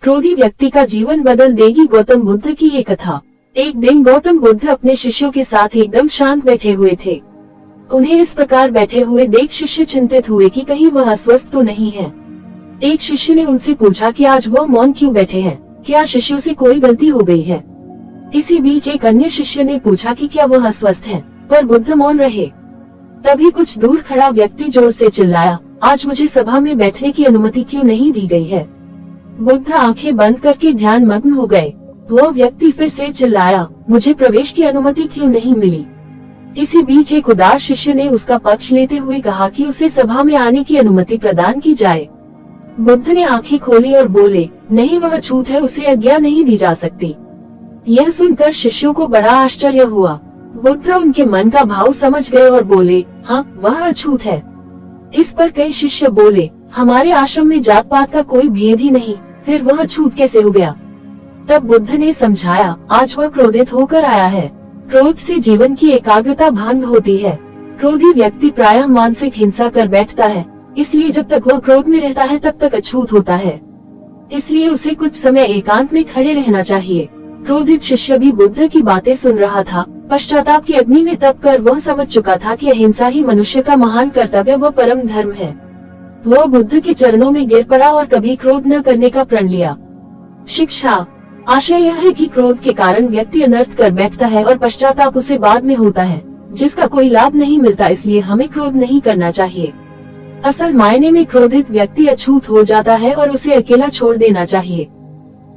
क्रोधी व्यक्ति का जीवन बदल देगी। गौतम बुद्ध की ये कथा। एक दिन गौतम बुद्ध अपने शिष्यों के साथ एकदम शांत बैठे हुए थे। उन्हें इस प्रकार बैठे हुए देख शिष्य चिंतित हुए कि कहीं वह अस्वस्थ तो नहीं है। एक शिष्य ने उनसे पूछा कि आज वह मौन क्यों बैठे हैं, क्या शिष्यों से कोई गलती हो गई है। इसी बीच एक अन्य शिष्य ने पूछा कि क्या वह अस्वस्थ हैं, पर बुद्ध मौन रहे। तभी कुछ दूर खड़ा व्यक्ति जोर से चिल्लाया, आज मुझे सभा में बैठने की अनुमति क्यों नहीं दी गई है। बुद्ध आंखें बंद करके ध्यान मग्न हो गए। वह व्यक्ति फिर से चिल्लाया, मुझे प्रवेश की अनुमति क्यों नहीं मिली। इसी बीच एक उदार शिष्य ने उसका पक्ष लेते हुए कहा कि उसे सभा में आने की अनुमति प्रदान की जाए। बुद्ध ने आंखें खोली और बोले, नहीं, वह अछूत है, उसे आज्ञा नहीं दी जा सकती। यह सुनकर शिष्यों को बड़ा आश्चर्य हुआ। बुद्ध उनके मन का भाव समझ गए और बोले, हाँ, वह अछूत है। इस पर कई शिष्य बोले, हमारे आश्रम में जात पात का कोई भेद ही नहीं, फिर वह अछूत कैसे हो गया। तब बुद्ध ने समझाया, आज वह क्रोधित होकर आया है। क्रोध से जीवन की एकाग्रता भंग होती है। क्रोधी व्यक्ति प्रायः मानसिक हिंसा कर बैठता है, इसलिए जब तक वह क्रोध में रहता है तब तक अछूत होता है। इसलिए उसे कुछ समय एकांत में खड़े रहना चाहिए। क्रोधित शिष्य भी बुद्ध की बातें सुन रहा था। पश्चाताप की अग्नि में तप कर वह समझ चुका था कि अहिंसा ही मनुष्य का महान कर्तव्य व परम धर्म है। वह बुद्ध के चरणों में गिर पड़ा और कभी क्रोध न करने का प्रण लिया। शिक्षा। आशय यह है कि क्रोध के कारण व्यक्ति अनर्थ कर बैठता है और पश्चाताप उसे बाद में होता है, जिसका कोई लाभ नहीं मिलता। इसलिए हमें क्रोध नहीं करना चाहिए। असल मायने में क्रोधित व्यक्ति अछूत हो जाता है और उसे अकेला छोड़ देना चाहिए।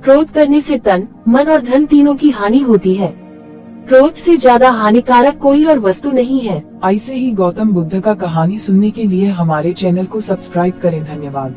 क्रोध करने से तन, मन और धन तीनों की हानि होती है। क्रोध से ज्यादा हानिकारक कोई और वस्तु नहीं है। ऐसे ही गौतम बुद्ध का कहानी सुनने के लिए हमारे चैनल को सब्सक्राइब करें। धन्यवाद।